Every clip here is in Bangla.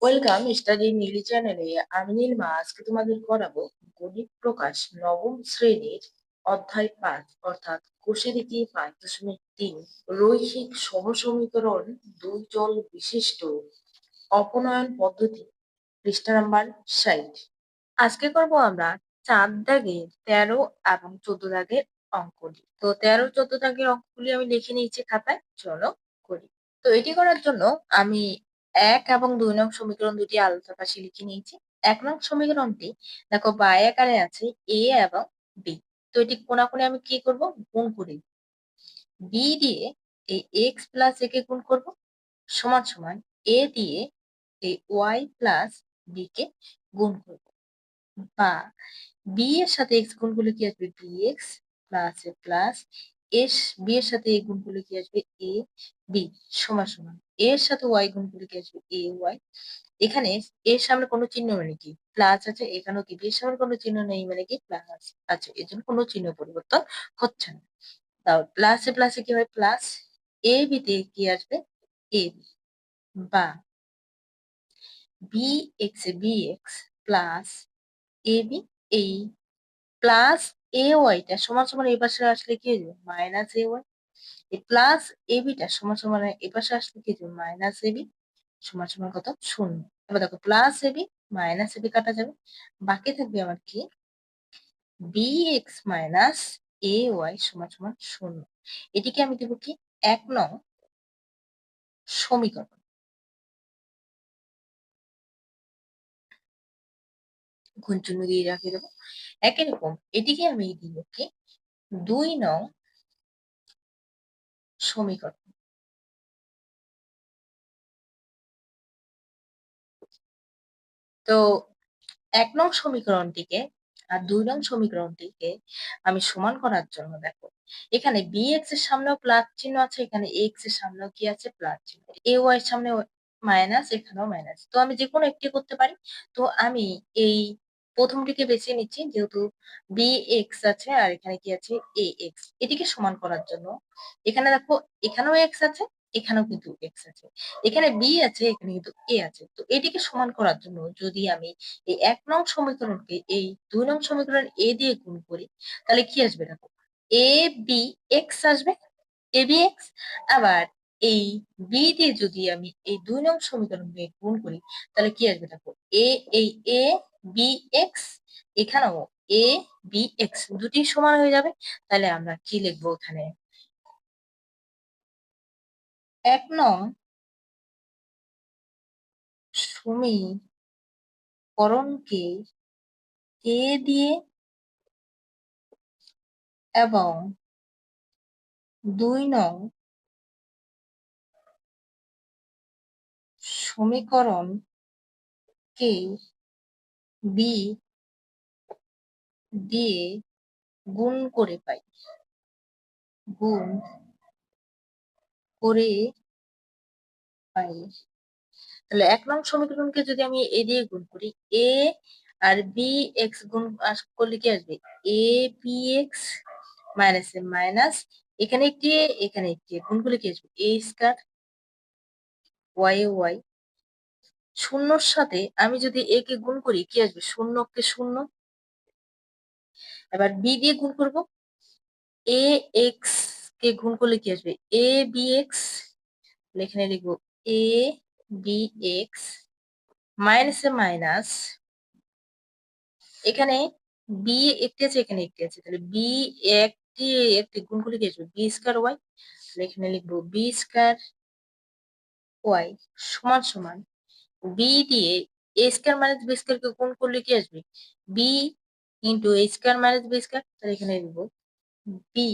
ওয়েলকাম স্টাডি নীলি চ্যানেলে। আমি নীলিমা আজকে তোমাদের করাবো গণিত প্রকাশ নবম শ্রেণীর অধ্যায় 5 অর্থাৎ কোষে রীতি 5.3 রৈখিক সহসমীকরণ দুই চল বিশিষ্ট অপনয়ন পদ্ধতি পৃষ্ঠা নাম্বার 60। আজকে করব আমরা 4 দাগের 13 এবং 14 দাগের অঙ্কগুলি। তো 13-14 দাগের অঙ্কগুলি আমি লিখে নিয়েছি খাতায়, চলো করি। তো এটি করার জন্য আমি 1 এবং 2 নং সমীকরণ দুটি আলাদা পাশে লিখে নিয়েছি। 1 নং সমীকরণটি দেখো বাই আকারে আছে a এবং b। তো এটি কোণাকুণি আমি কি করব, গুণ করি। b দিয়ে এই x প্লাস a কে গুণ করব সমান সমান a দিয়ে এই y প্লাস b কে গুণ করব, বা b এর সাথে x গুণ করলে কি আসবে bx plus a plus b এর সাথে a গুণ করলে কি আসবে a b সমান সমান a এর সাথে y গুণ করলে কি আসবে a y। এখানে এর সামনে কোনো চিহ্ন মানে কি প্লাস আছে, এখানেও কি b এর সামনে কোনো চিহ্ন নেই মানে কি প্লাস আছে, এর জন্য কোনো চিহ্ন পরিবর্তন হচ্ছে না। তাও প্লাসে প্লাসে কি হয় প্লাস, a b তে কি আসবে a b, বা bx A bx plus a b, এই প্লাস এ ওয়াইটা সমান সমান এই পাশে আসলে কি হয়ে যাবে মাইনাস এ ওয়াই। এই প্লাস এ বিটা সমান সমান এই পাশে আসলে কি হয়ে যাবে মাইনাস এ বি সমান সমান কত শূন্য। এবার দেখো plus A B minus A B কাটা যাবে, বাকি থাকবে আমার কি B X minus A Y সমান সমান শূন্য। এটিকে আমি দেবো কি 1 নং সমীকরণ। গুণ চিহ্ন দিয়ে রাখে দেবো। একই রকম এটিকে আমি দিব কি 2 নং সমীকরণ। তো 1 নং সমীকরণটিকে আর 2 নং সমীকরণটিকে আমি সমান করার জন্য দেখো এখানে bx এর সামনেও প্লাস চিহ্ন আছে, এখানে x এর সামনেও কি আছে প্লাস চিহ্ন, ay এর সামনে মাইনাস, এখানেও মাইনাস। তো আমি যে কোনো একটি করতে পারি। তো আমি এই প্রথমটিকে বেছে নিচ্ছি, যেহেতু bx আছে আর এখানে কি আছে ax। এটিকে সমান করার জন্য এখানে দেখো এখানেও x আছে, এখানেও কিন্তু x আছে, এখানে b আছে, এখানে কিন্তু a আছে। তো এটিকে সমান করার জন্য যদি আমি এই 1 নং সমীকরণকে এই 2 নং সমীকরণ a দিয়ে গুণ করি তাহলে কি আসবে দেখো a b x আসবে, a b x। আবার এই b দিয়ে যদি আমি এই 2 নং সমীকরণকে গুণ করি তাহলে কি আসবে দেখো এই a b x, এখানেও a b x দুটি সমান হয়ে যাবে। তাহলে আমরা কি লিখবো এখানে 1 নং সমীকরণকে a দিয়ে এবং 2 নং সমীকরণকে b দিয়ে গুণ করে পাই, গুণ করে পাই। তাহলে 1 নং সমীকরণকে যদি আমি এ দিয়ে গুণ করি, a আর b x গুণ করলে কি আসবে a b x minus A minus, এখানে একটি এখানে একটি গুণ করলে কি আসবে a square y A y। শূন্যর সাথে আমি যদি a কে গুণ করি কি আসবে শূন্যকে শূন্য। এবার b দিয়ে গুণ করব, a x কে গুণ করলে কি আসবে a b x, এখানে লিখবো a b x minus A minus, এখানে বি একটি আছে, এখানে একটি আছে, তাহলে বি একটি একটি গুণ করলে কি আসবে বি স্কয়ার ওয়াই। এখানে লিখবো বি স্কয়ার ওয়াই সমান সমান বি দিয়ে এ স্কয়ার মাইনাস বি স্কয়ার কে গুণ করলে কি আসবে বি ইন্টু এ স্কয়ার মাইনাস বি স্কয়ার। তাহলে এখানে লিখবো B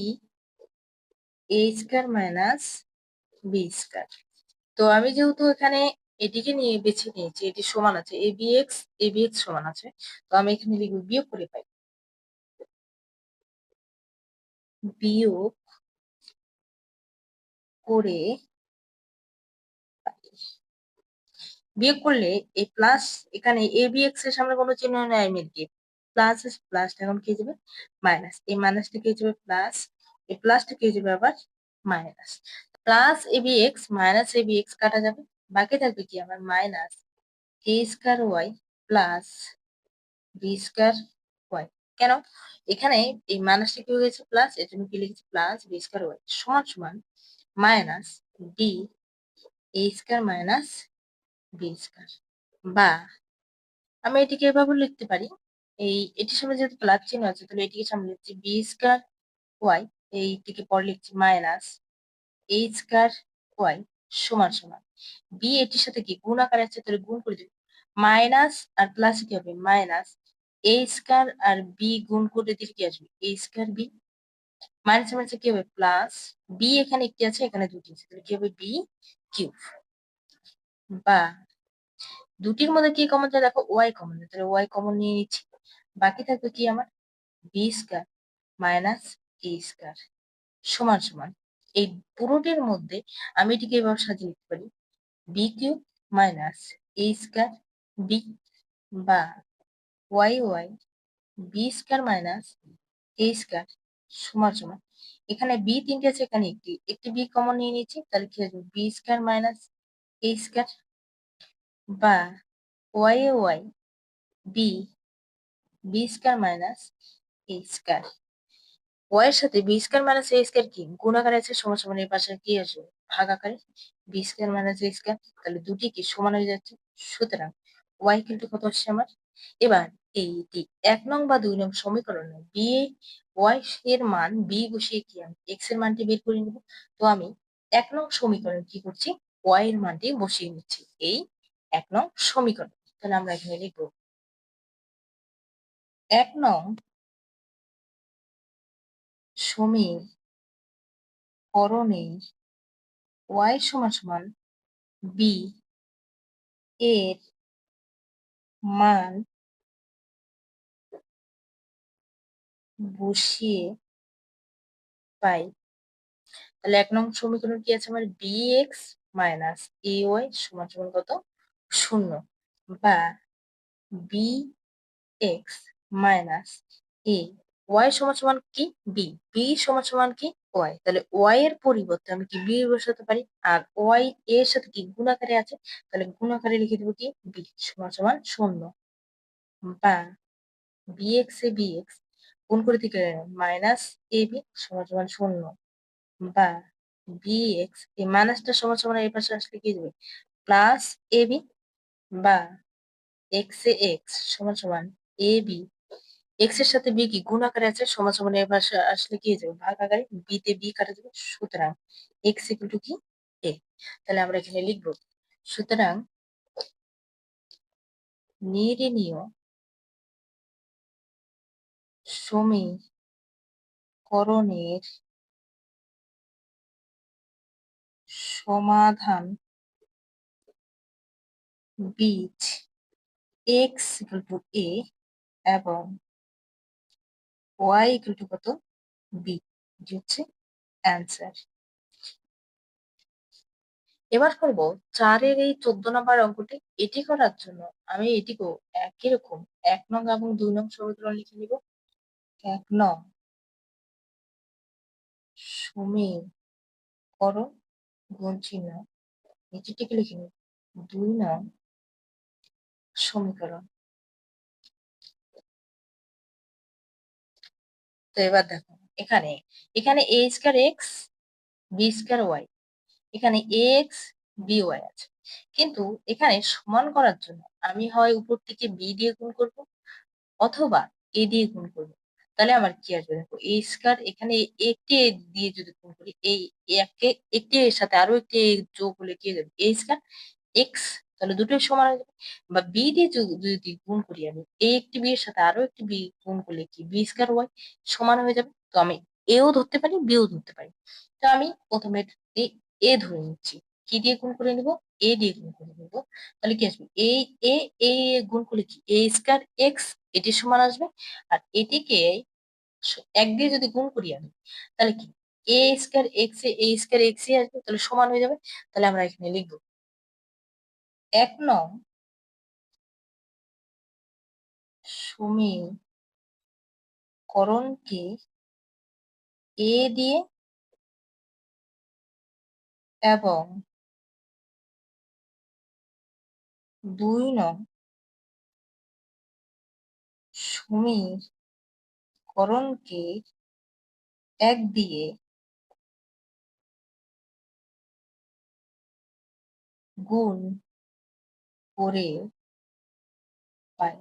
A square minus B square. তো আমি যেহেতু এখানে এটিকে নিয়ে বেছে নিয়েছি, এটি সমান আছে এ বি এক্স সমান আছে, তো আমি এখানে লিখবো বিয়োগ করে পাই, বিয়োগ করে বিয়োগ করলে এই প্লাস, এখানে এ বি এক্স এর সামনে কোনো চিহ্ন নেই, আমি কি প্লাস প্লাসটা এখন কি যাবে মাইনাস, এই মাইনাসটা কি যাবে প্লাস, এই প্লাসটা কি যাবে আবার minus. Plus A B X minus A B X কাটা যাবে, বাকি থাকবে কি আমার minus A square Y plus B square Y. কেন? এখানে এই মাইনাসটা কি হয়ে গেছে প্লাস, এর জন্য কি লিখেছি প্লাস বি স্কয়ার ওয়াই সমান সমান মাইনাস বি এ স্কয়ার মাইনাস বি স্কয়ার। বা আমি এটিকে এভাবে লিখতে পারি, এটির সামনে যেহেতু প্লাস চিহ্ন আছে তাহলে এটিকে সামনে লিখছি বি স্কয়ার ওয়াই, এইটিকে পরে লিখছি মাইনাস এ স্কয়ার ওয়াই সমান সমান বি এটির সাথে কি গুণ আকারে আছে তাহলে গুণ করে দিবি, মাইনাস আর প্লাস কি হবে minus A square R B গুণ করে দিলে কি আসবে A square B, minus minus কি হবে প্লাস বি এখানে একটি আছে এখানে দুটি আছে তাহলে কি হবে বি কিউব। বা দুটির মধ্যে কি কমন যায় দেখো ওয়াই কমন যায়, তাহলে ওয়াই কমন নিয়ে নিচ্ছি, বাকি থাকবে কি আমার B square minus A square সমান সমান এই পুরোটির মধ্যে আমি এটিকে এভাবে সাজিয়ে লিখতে পারি B cube minus A square B. বা Y Y B square minus A square সমান সমান এখানে বি তিনটে আছে এখানে একটি একটি বি কমন নিয়ে নিচ্ছি তাহলে কি আসবে B square minus A square. বা Y Y B B square minus A square, Y এর সাথে B square minus A square কি গুণ আকারে আছে সমান সমান এর পাশে কি আসবে ভাগ আকারে B square minus A square, তাহলে দুটি কি সমান হয়ে যাচ্ছে, সুতরাং ওয়াই কিন্তু কত আসছে আমার। এবার এইটি 1 নং বা 2 নং সমীকরণে বি ওয়াই এর মান বি বসিয়ে কি আমি এক্স এর মানটি বের করে নেব। তো আমি 1 নং সমীকরণে কি করছি ওয়াই এর মানটি বসিয়ে নিচ্ছি এই 1 নং সমীকরণ। তাহলে আমরা এখানে লিখবো 1 নং সমীকরণে ওয়াই সমান সমান বি এর মান বসিয়ে পাই। তাহলে 1 নং সমীকরণ কি আছে আমার B X minus A Y সমান সমান কত 0। বা B X minus A Y সমান সমান কি বি, বি সমান সমান কি ওয়াই, তাহলে ওয়াই এর পরিবর্তে আমি কি বি বসাতে পারি, আর ওয়াই এর সাথে কি গুণ আকারে আছে তাহলে গুণ আকারে লিখে দেবো কি বি সমান সমান 0। বা বি এক্স এ বি এক্স গুণ করে দিকে মাইনাস এ বি সমান সমান 0। বা বি এক্স এই মাইনাসটা সমান সমান এই পাশে আসলে কি দেবে প্লাস এ বি। বা এক্স এ এক্স সমান সমান এ বি, এক্স এর সাথে বি কি গুণ আকারে আছে সমান সমান এই পাশে আসলে কি হয়ে যাবে ভাগ আকারে বি তে বি কাটা যাবে, সুতরাং এক্স ইকুয়াল টু কি এ। তাহলে আমরা এখানে লিখবো সুতরাং নির্ণীয় সমীকরণের সমাধান বীজ এক্স ইকুয়াল টু এ এবং ওয়াই ইকুয়াল টু কত বি, এটি হচ্ছে অ্যান্সার। এবার করব 4-এর এই 14 নম্বর অঙ্কটি। এটি করার জন্য আমি এটিকেও একই রকম 1 নং এবং 2 নং সমীকরণ লিখে নিব। 1 নং সমীকরণ গুণ চিহ্ন নিচেটিকে লিখে নিব 2 নং সমীকরণ। তো এবার দেখো এখানে এখানে A square X B square Y, এখানে এক্স বি ওয়াই আছে, কিন্তু এখানে সমান করার জন্য আমি হয় উপর থেকে বি দিয়ে গুণ করব অথবা এ দিয়ে গুণ করবো, তাহলে আমার কি আসবে দেখো এ স্কয়ার এখানে একটি এ দিয়ে যদি গুণ করি এই একটি এর সাথে আরো একটি এ যোগ হলে কি হয়ে যাবে এ স্কয়ার এক্স, তাহলে দুটোই সমান হয়ে যাবে। বা বি দিয়ে যদি গুণ করি আমি এই একটি বি এর সাথে আরো একটি বি গুণ করলে কি বি স্কয়ার ওয়াই সমান হয়ে যাবে। তো আমি এও ধরতে পারি বিও ধরতে পারি, তো আমি প্রথমে এ ধরে নিচ্ছি, কি দিয়ে গুণ করে নিব এ দিয়ে গুণ করে নিব, তাহলে কি আসবে এই এ এ গুণ করলে কি এ স্কয়ার এক্স এটি সমান আসবে, আর এটিকে 1 দিয়ে যদি গুণ করি আমি তাহলে কি এ স্কয়ার এক্স এ স্কয়ার এক্স আসবে তাহলে সমান হয়ে যাবে। তাহলে আমরা এখানে লিখবো 1 নং সমীকরণকে এ দিয়ে এবং 2 নং সমীকরণকে 1 দিয়ে গুণ করে পাই।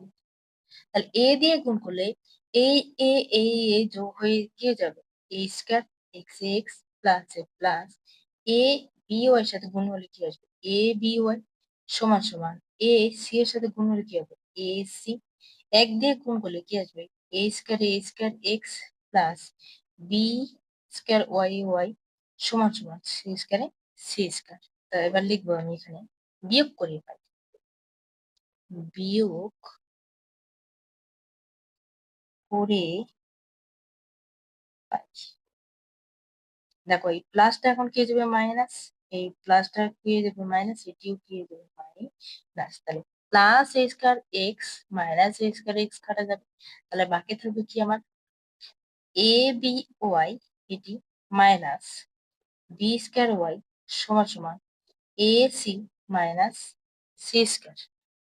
তাহলে এ দিয়ে গুণ করলে এই যোগ হয়ে কি যাবে, এ square x X plus A plus A B Y এর সাথে গুণ হলে কি আসবে, এ বি ওয়াই সমান সমান এ সি এর সাথে গুণ হলে কি হবে, এ সি। 1 দিয়ে গুণ করলে কি আসবে, A square X plus B square Y Y সমান সমান সি স্কয়ারে সি স্কয়ার। তা এবার লিখবো আমি এখানে বিয়োগ করে পাই, বিয়োগ করে পাই। দেখো এই প্লাসটা এখন কি হয়ে যাবে মাইনাস, এই প্লাসটা কি হয়ে যাবে মাইনাস, এটিও কি হয়ে যাবে মাইনাস। তাহলে plus A square X minus A square X কাটা যাবে। তাহলে বাকি থাকবে কি আমার এ বি ওয়াই, এটি মাইনাস বি স্কয়ার ওয়াই সমান সমান A C minus C square.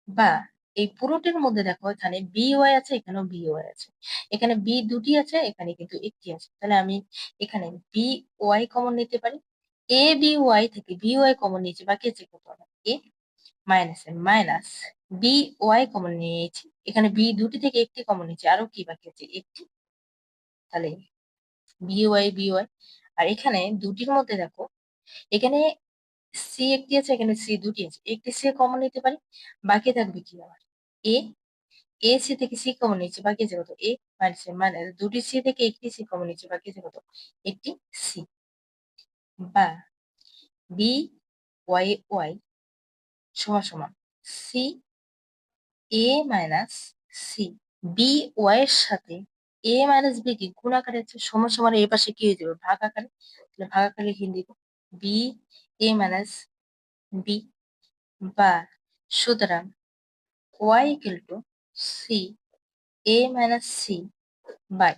বা এই পুরোটির মধ্যে দেখো এখানে বি ওয়াই আছে, এখানেও বি ওয়াই আছে, এখানে বি দুটি আছে, এখানে কিন্তু একটি আছে। তাহলে আমি এখানে বি ওয়াই কমন নিতে পারি, এ বি ওয়াই থেকে বি ওয়াই কমন নিয়েছি, বাকি আছে কত আমার এ মাইনাস এ মাইনাস বি ওয়াই কমন নিয়েছি, এখানে বি দুটি থেকে একটি কমন নিয়েছি, আরো কি বাকি আছে একটি। তাহলে বি ওয়াই আর এখানে দুটির মধ্যে দেখো এখানে সি একটি আছে, এখানে সি দুটি আছে, একটি সি কমন নিতে পারি, বাকি থাকবে কি আমার এ, এ সি থেকে সি কমন নিচ্ছে, বাকি আছে কত এ মাইনাস এ মাইনাস দুটি সি থেকে একটি সি কমন নিচ্ছে, বাকি আছে কত একটি সি। বা বি ওয়াই ওয়াই সমান সমান C A minus C. B Y এর সাথে এ মাইনাস বি কি গুণ আকারে আছে, সমান সমান এই পাশে কি হয়ে যাবে ভাগ আকারে, তাহলে ভাগ আকারে লিখে দিব বি এ মাইনাস বি। বা সুতরাং Y equal to C A minus C by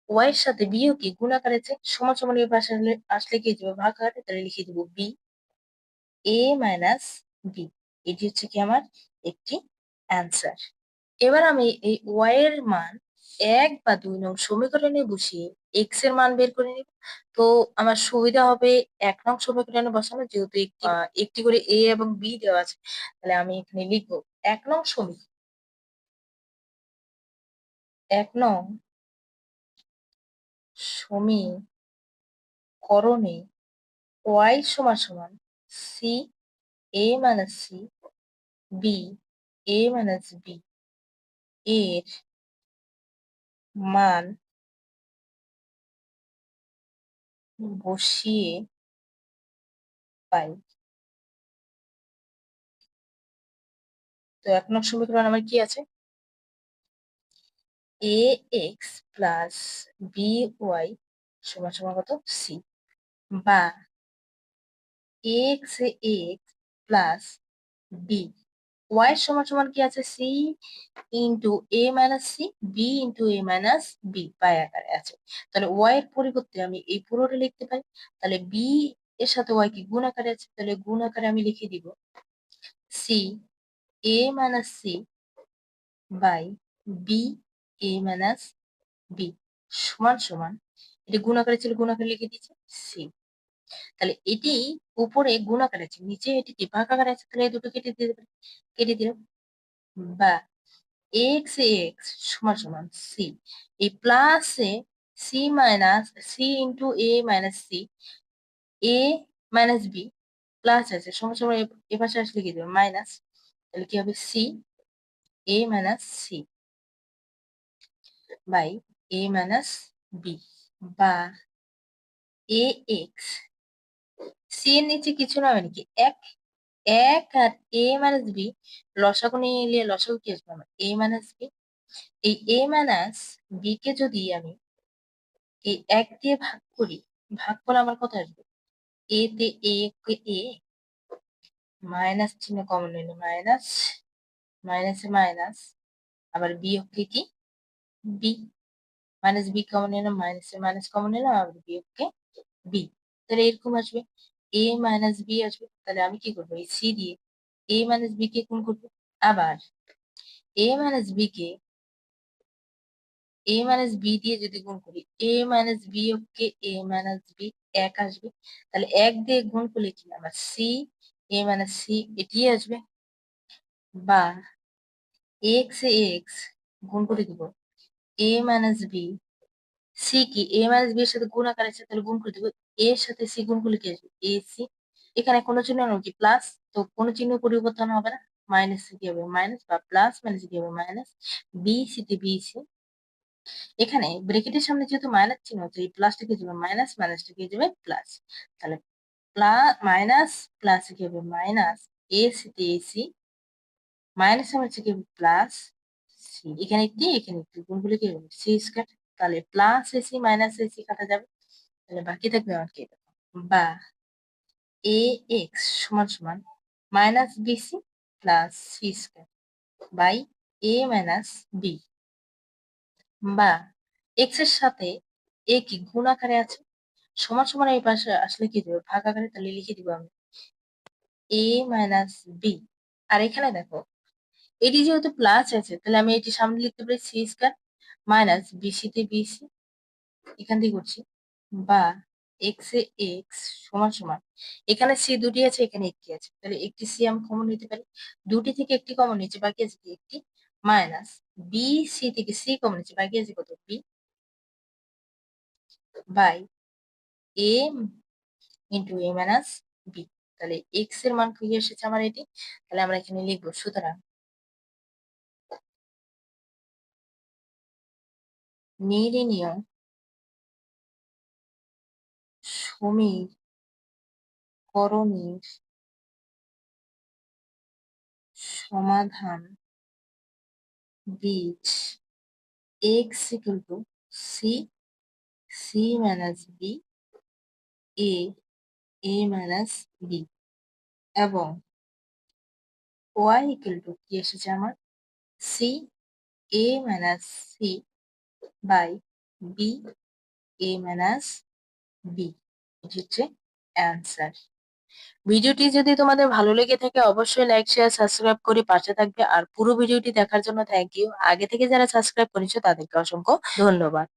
Y এর সাথে বিও কি গুণ আকারে আছে, সমান সমান এই পাশে আসলে কি হয়ে যাবে ভাগ আকারে, তাহলে লিখে দিব বি এ মাইনাস বি। এটি হচ্ছে কি আমার একটি অ্যান্সার। এবার আমি এই ওয়াই এর মান 1 বা 2 নং সমীকরণে বসিয়ে এক্স এর মান বের করে নিব। তো আমার সুবিধা হবে 1 নং সমীকরণে বসানো, যেহেতু একটি করে এ এবং বি দেওয়া আছে। তাহলে আমি এখানে লিখবো 1 নং সমীকরণ, 1 নং সমীকরণে ওয়াই সমান সমান C A minus C B A minus B এর মান বসিয়ে পাই। তো 1 নং সমীকরণ আমার কি আছে, A X plus B Y সমান সমান কত সি। বা X X plus B Y সমান সমান কি আছে C into A minus C B into A minus B পাই আকারে আছে। তাহলে ওয়াই এর পরিবর্তে আমি এই পুরোটা লিখতে পারি। তাহলে বি এর সাথে ওয়াই কি গুণ আকারে আছে, তাহলে গুণ আকারে আমি লিখে দিব C A minus C by B A minus B সমান সমান, এটা গুণ আকারে ছিল গুণ আকারে লিখে দিয়েছি সি। তাহলে এটি উপরে গুণ আকারে আছে, নিচে এটি ভাগ আকারে আছে, তাহলে এই দুটো কেটে দিতে পারি, কেটে দিলাম। বা এক্স এক্স সমান সমান সি, এই প্লাসে C minus C into A minus C A minus B plus আছে সমান সমান এ পাশে আসলে লিখে দেবে মাইনাস, তাহলে কি হবে C A minus C by A minus B. বা এ এক্স সি এর নিচে কিছু না মানে কি এক, এক আর এ মাইনাস বি লসাগু নিয়ে লসাগু কি আসবে আমার এ মাইনাস বি। এই এ মাইনাস বি কে যদি আমি এই 1 দিয়ে ভাগ করি, ভাগ করে আমার কত আসবে, এ তে এ কে এ মাইনাস চিহ্ন কমন নিল মাইনাস, মাইনাসে মাইনাস, আবার বিয়োগকে কি বি, মাইনাস বি কমন নিলাম মাইনাসে মাইনাস কমন নিলাম, আবার বিয়োগকে বি। তাহলে এরকম আসবে এ মাইনাস বি আসবে। তাহলে আমি কি করবো এই সি দিয়ে এ মাইনাস বি কে গুণ করবো। আবার এ মাইনাস বি কে এ মাইনাস বি দিয়ে যদি গুণ করি, এ মাইনাস বি কে এ মাইনাস বি এক আসবে, তাহলে এক দিয়ে গুণ করলে কি আমার সি এ মাইনাস সি এটি আসবে। বা এক্স এ এক্স গুণ করে দিব এ মাইনাস বি, সি কি এ মাইনাস বি এর সাথে গুণ আকারে আছে, তাহলে গুণ করে দিব, এর সাথে সি গুণ করলে কি আসবে এ সি। এখানে কোনো চিহ্ন নেই কি প্লাস, তো কোনো চিহ্ন পরিবর্তন হবে না, মাইনাস সি কি হবে মাইনাস, বা প্লাস মাইনাস কি হবে মাইনাস, বি সি তে বি সি। এখানে ব্র্যাকেটের সামনে যেহেতু মাইনাস চিহ্ন আছে, এই প্লাসটা কি যাবে মাইনাস, মাইনাসটা কি যাবে প্লাস, তাহলে প্লাস মাইনাস প্লাস কি হবে মাইনাস এ সি তে এসি, মাইনাস আমার হচ্ছে কি প্লাস সি, এখানে একটি এখানে একটি গুণগুলো কি হবে সি স্কয়ার, তাহলে প্লাস এসি মাইনাস এসি কাটা যাবে, তাহলে বাকি থাকবে আমার কি, বা এ এক্স সমান সমান minus BC plus C square by A minus B. বা এক্স এর সাথে এ কি গুণ আকারে আছে, সমান সমান এই পাশে আসলে কি দেবো ভাগ আকারে, তাহলে লিখে দিব আমি এ মাইনাস বি। আর এখানে দেখো এটি যেহেতু প্লাস আছে, তাহলে আমি এটি সামনে লিখতে পারি সি স্কয়ার মাইনাস বিসি তে বিসি, এখান থেকে করছি। বা এক্স এ এক্স সমান সমান, এখানে সি দুটি আছে এখানে একটি আছে, তাহলে একটি সি আমি কমন নিতে পারি, দুটি থেকে একটি কমন নিচ্ছে বাকি আছে কি একটি, মাইনাস বি সি থেকে সি কমন নিচ্ছে বাকি আছে কত B, by A into A minus B. তাহলে এক্স এর মান কি এসেছে আমার এটি, তাহলে আমরা এখানে লিখবো সুতরাং নির্ণীয় সমীকরণের সমাধান বীজ X equal to C C minus B A A minus B, এবং ওয়াই ইকুয়াল টু কি এসেছে আমার C A minus C by B A minus B, এটি হচ্ছে অ্যান্সার। ভিডিওটি যদি তোমাদের ভালো লেগে থাকে অবশ্যই লাইক শেয়ার সাবস্ক্রাইব করে পাশে থাকবে, আর পুরো ভিডিওটি দেখার জন্য থ্যাংক ইউ। আগে থেকে যারা সাবস্ক্রাইব করেছো তাদেরকে অসংখ্য ধন্যবাদ।